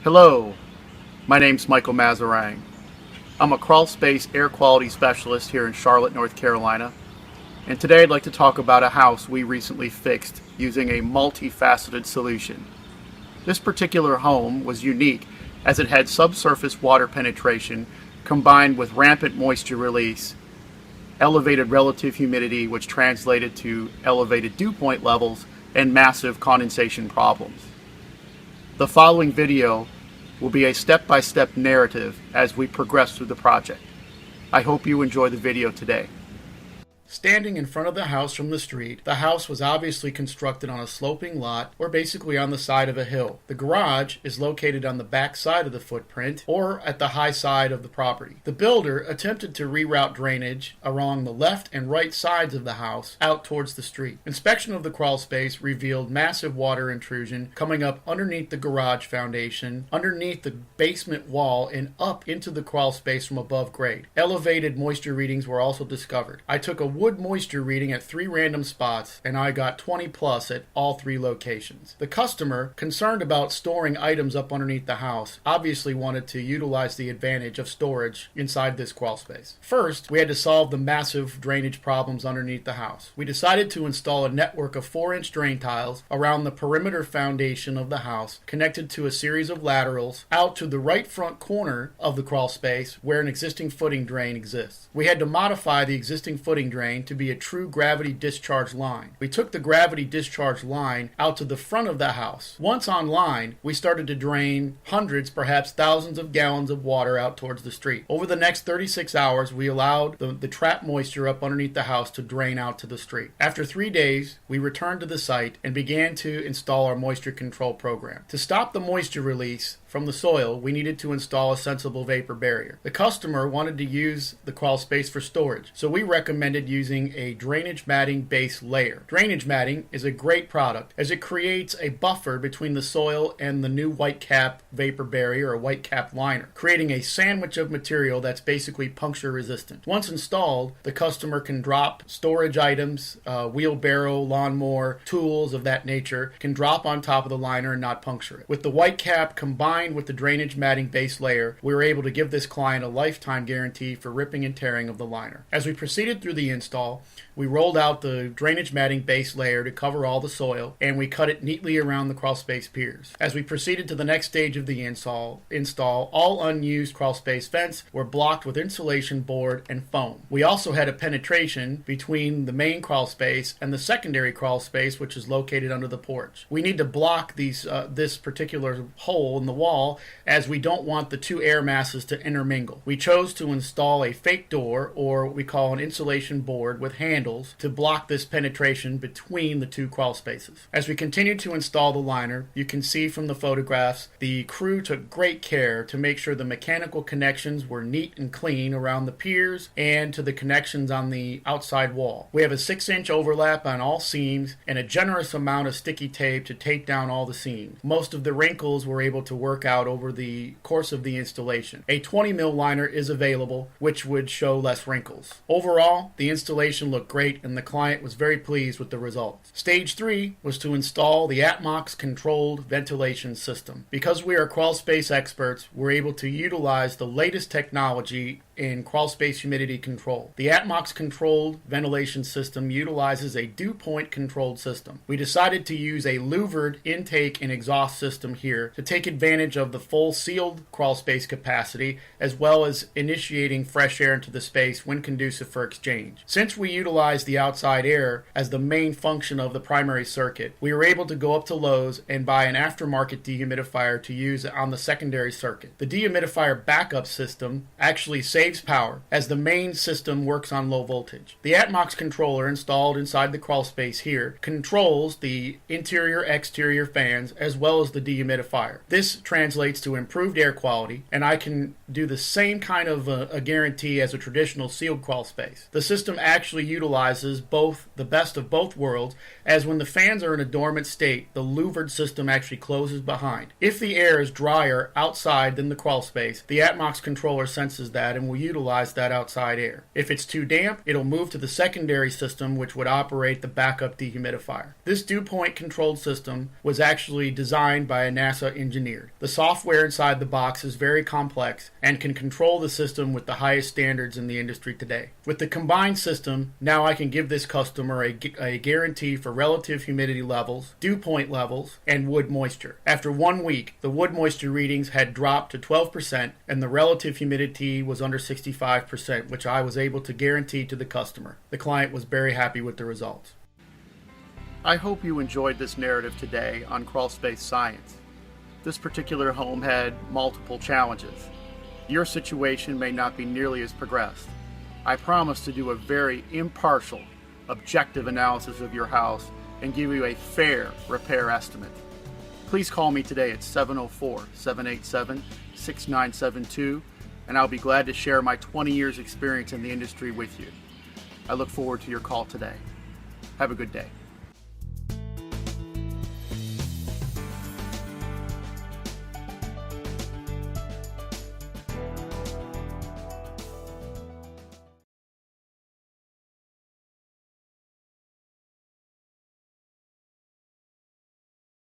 Hello, my name's Michael Mazarang. I'm a Crawlspace air quality specialist here in Charlotte, North Carolina, and today I'd like to talk about a house we recently fixed using a multifaceted solution. This particular home was unique as it had subsurface water penetration combined with rampant moisture release, elevated relative humidity which translated to elevated dew point levels, and massive condensation problems. The following video will be a step-by-step narrative as we progress through the project. I hope you enjoy the video today. Standing in front of the house from the street, the house was obviously constructed on a sloping lot or basically on the side of a hill. The garage is located on the back side of the footprint or at the high side of the property. The builder attempted to reroute drainage along the left and right sides of the house out towards the street. Inspection of the crawl space revealed massive water intrusion coming up underneath the garage foundation, underneath the basement wall, and up into the crawl space from above grade. Elevated moisture readings were also discovered. I took a wood moisture reading at 3 random spots, and I got 20 plus at all 3 locations. The customer, concerned about storing items up underneath the house, obviously wanted to utilize the advantage of storage inside this crawl space. First, we had to solve the massive drainage problems underneath the house. We decided to install a network of 4-inch drain tiles around the perimeter foundation of the house, connected to a series of laterals out to the right front corner of the crawl space where an existing footing drain exists. We had to modify the existing footing drain to be a true gravity discharge line. We took the gravity discharge line out to the front of the house. Once online, we started to drain hundreds, perhaps thousands of gallons of water out towards the street. Over the next 36 hours, we allowed the trapped moisture up underneath the house to drain out to the street. After 3 days, we returned to the site and began to install our moisture control program. To stop the moisture release from the soil, we needed to install a sensible vapor barrier. The customer wanted to use the crawl space for storage, so we recommended using a drainage matting base layer. Drainage matting is a great product as it creates a buffer between the soil and the new white cap vapor barrier or white cap liner, creating a sandwich of material that's basically puncture resistant. Once installed, the customer can drop storage items, wheelbarrow, lawnmower, tools of that nature, can drop on top of the liner and not puncture it. With the white cap combined with the drainage matting base layer, we were able to give this client a lifetime guarantee for ripping and tearing of the liner. As we proceeded through the install, we rolled out the drainage matting base layer to cover all the soil, and we cut it neatly around the crawl space piers. As we proceeded to the next stage of the install, all unused crawl space vents were blocked with insulation board and foam. We also had a penetration between the main crawl space and the secondary crawl space, which is located under the porch. We need to block this particular hole in the wall as we don't want the 2 air masses to intermingle. We chose to install a fake door, or what we call an insulation board with handles, to block this penetration between the 2 crawl spaces. As we continued to install the liner, you can see from the photographs, the crew took great care to make sure the mechanical connections were neat and clean around the piers and to the connections on the outside wall. We have a 6-inch overlap on all seams and a generous amount of sticky tape to tape down all the seams. Most of the wrinkles were able to work out over the course of the installation. A 20 mil liner is available, which would show less wrinkles. Overall, the installation looked great and the client was very pleased with the results. Stage 3 was to install the Atmox controlled ventilation system. Because we are crawl space experts, we're able to utilize the latest technology in crawl space humidity control. The Atmox controlled ventilation system utilizes a dew point controlled system. We decided to use a louvered intake and exhaust system here to take advantage of the full sealed crawl space capacity, as well as initiating fresh air into the space when conducive for exchange. Since we utilize the outside air as the main function of the primary circuit, we were able to go up to Lowe's and buy an aftermarket dehumidifier to use on the secondary circuit. The dehumidifier backup system actually saves power as the main system works on low voltage. The Atmox controller installed inside the crawl space here controls the interior-exterior fans as well as the dehumidifier. This translates to improved air quality, and I can do the same kind of a guarantee as a traditional sealed crawl space. The system actually utilizes both the best of both worlds, as when the fans are in a dormant state, the louvered system actually closes behind. If the air is drier outside than the crawl space, the Atmox controller senses that and will utilize that outside air. If it's too damp, it'll move to the secondary system, which would operate the backup dehumidifier. This dew point controlled system was actually designed by a NASA engineer. The software inside the box is very complex and can control the system with the highest standards in the industry today. With the combined system, now I can give this customer a guarantee for relative humidity levels, dew point levels, and wood moisture. After 1 week, the wood moisture readings had dropped to 12% and the relative humidity was under 65%, which I was able to guarantee to the customer. The client was very happy with the results. I hope you enjoyed this narrative today on Crawlspace Science. This particular home had multiple challenges. Your situation may not be nearly as progressed. I promise to do a very impartial, objective analysis of your house and give you a fair repair estimate. Please call me today at 704-787-6972, and I'll be glad to share my 20 years experience in the industry with you. I look forward to your call today. Have a good day.